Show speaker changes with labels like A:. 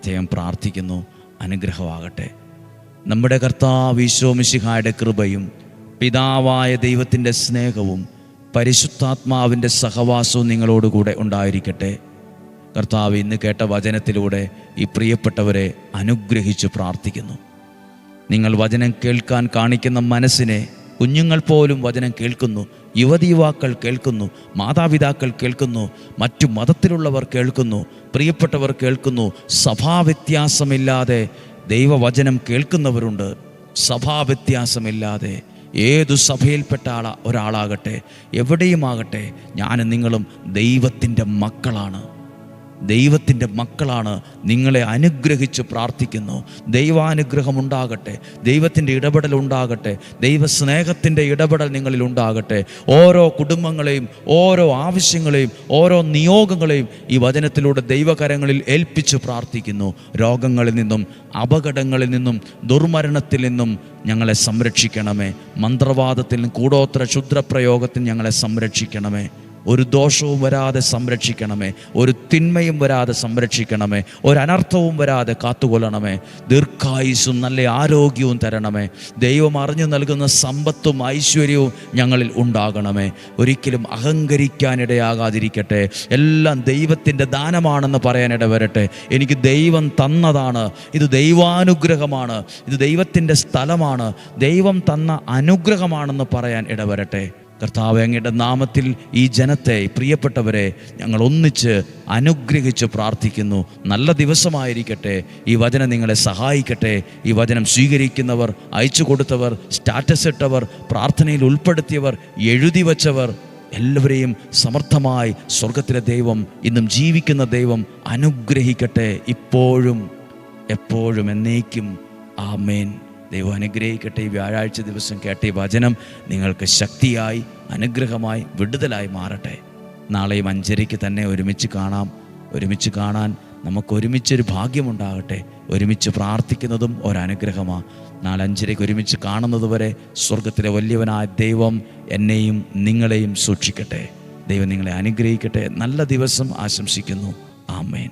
A: പ്രത്യേകം പ്രാർത്ഥിക്കുന്നു. അനുഗ്രഹമാകട്ടെ. നമ്മുടെ കർത്താവ് ഈശോ മിശിഹായുടെ കൃപയും പിതാവായ ദൈവത്തിൻ്റെ സ്നേഹവും പരിശുദ്ധാത്മാവിൻ്റെ സഹവാസവും നിങ്ങളോടുകൂടെ ഉണ്ടായിരിക്കട്ടെ. കർത്താവ് ഇന്ന് കേട്ട വചനത്തിലൂടെ ഈ പ്രിയപ്പെട്ടവരെ അനുഗ്രഹിച്ച് പ്രാർത്ഥിക്കുന്നു. നിങ്ങൾ വചനം കേൾക്കാൻ കാണിക്കുന്ന മനസ്സിനെ, കുഞ്ഞുങ്ങൾ പോലും വചനം കേൾക്കുന്നു, യുവതീവാക്കൾ കേൾക്കുന്നു, മാതാപിതാക്കൾ കേൾക്കുന്നു, മറ്റു മതത്തിലുള്ളവർ കേൾക്കുന്നു, പ്രിയപ്പെട്ടവർ കേൾക്കുന്നു. സഭാവ്യത്യാസമില്ലാതെ ദൈവവചനം കേൾക്കുന്നവരുണ്ട്. സഭാവ്യത്യാസമില്ലാതെ ഏതു സഭയിൽപ്പെട്ട ഒരാളാകട്ടെ, എവിടെയുമാകട്ടെ, ഞാനും നിങ്ങളും ദൈവത്തിൻ്റെ മക്കളാണ്. ദൈവത്തിൻ്റെ മക്കളാണ്. നിങ്ങളെ അനുഗ്രഹിച്ച് പ്രാർത്ഥിക്കുന്നു. ദൈവാനുഗ്രഹം ഉണ്ടാകട്ടെ, ദൈവത്തിൻ്റെ ഇടപെടൽ ഉണ്ടാകട്ടെ, ദൈവസ്നേഹത്തിൻ്റെ ഇടപെടൽ നിങ്ങളിൽ ഉണ്ടാകട്ടെ. ഓരോ കുടുംബങ്ങളെയും, ഓരോ ആവശ്യങ്ങളെയും, ഓരോ നിയോഗങ്ങളെയും ഈ വചനത്തിലൂടെ ദൈവകരങ്ങളിൽ ഏൽപ്പിച്ച് പ്രാർത്ഥിക്കുന്നു. രോഗങ്ങളിൽ നിന്നും, അപകടങ്ങളിൽ നിന്നും, ദുർമരണത്തിൽ നിന്നും ഞങ്ങളെ സംരക്ഷിക്കണമേ. മന്ത്രവാദത്തിൽ നിന്നും, കൂടോത്ര ക്ഷുദ്രപ്രയോഗത്തിൽ ഞങ്ങളെ സംരക്ഷിക്കണമേ. ഒരു ദോഷവും വരാതെ സംരക്ഷിക്കണമേ. ഒരു തിന്മയും വരാതെ സംരക്ഷിക്കണമേ. ഒരനർത്ഥവും വരാതെ കാത്തുകൊള്ളണമേ. ദീർഘായുസ്സും നല്ല ആരോഗ്യവും തരണമേ. ദൈവം അറിഞ്ഞു നൽകുന്ന സമ്പത്തും ഐശ്വര്യവും ഞങ്ങളിൽ ഉണ്ടാകണമേ. ഒരിക്കലും അഹങ്കരിക്കാനിടയാകാതിരിക്കട്ടെ. എല്ലാം ദൈവത്തിൻ്റെ ദാനമാണെന്ന് പറയാനിട വരട്ടെ. എനിക്ക് ദൈവം തന്നതാണ്, ഇത് ദൈവാനുഗ്രഹമാണ്, ഇത് ദൈവത്തിൻ്റെ സ്ഥലമാണ്, ദൈവം തന്ന അനുഗ്രഹമാണെന്ന് പറയാൻ ഇടവരട്ടെ. കർത്താവ്, അങ്ങയുടെ നാമത്തിൽ ഈ ജനത്തെ, പ്രിയപ്പെട്ടവരെ ഞങ്ങൾ ഒന്നിച്ച് അനുഗ്രഹിച്ച് പ്രാർത്ഥിക്കുന്നു. നല്ല ദിവസമായിരിക്കട്ടെ. ഈ വചനം നിങ്ങളെ സഹായിക്കട്ടെ. ഈ വചനം സ്വീകരിക്കുന്നവർ, അയച്ചു കൊടുത്തവർ, സ്റ്റാറ്റസ് ഇട്ടവർ, പ്രാർത്ഥനയിൽ ഉൾപ്പെടുത്തിയവർ, എഴുതി വച്ചവർ എല്ലാവരെയും സമർത്ഥമായി സ്വർഗത്തിലെ ദൈവം, ഇന്നും ജീവിക്കുന്ന ദൈവം അനുഗ്രഹിക്കട്ടെ. ഇപ്പോഴും എപ്പോഴും എന്നേക്കും. ആമേൻ. ദൈവം അനുഗ്രഹിക്കട്ടെ. ഈ വ്യാഴാഴ്ച ദിവസം കേട്ട ഈ വചനം നിങ്ങൾക്ക് ശക്തിയായി, അനുഗ്രഹമായി, വിടുതലായി മാറട്ടെ. നാളെയും 5:30 തന്നെ ഒരുമിച്ച് കാണാൻ നമുക്ക് ഒരുമിച്ചൊരു ഭാഗ്യമുണ്ടാകട്ടെ. ഒരുമിച്ച് പ്രാർത്ഥിക്കുന്നതും ഒരനുഗ്രഹമാണ്. നാളെ 5:30 ഒരുമിച്ച് കാണുന്നത് വരെ സ്വർഗത്തിലെ വലിയവനായ ദൈവം എന്നെയും നിങ്ങളെയും സൂക്ഷിക്കട്ടെ. ദൈവം നിങ്ങളെ അനുഗ്രഹിക്കട്ടെ. നല്ല ദിവസം ആശംസിക്കുന്നു. ആമേൻ.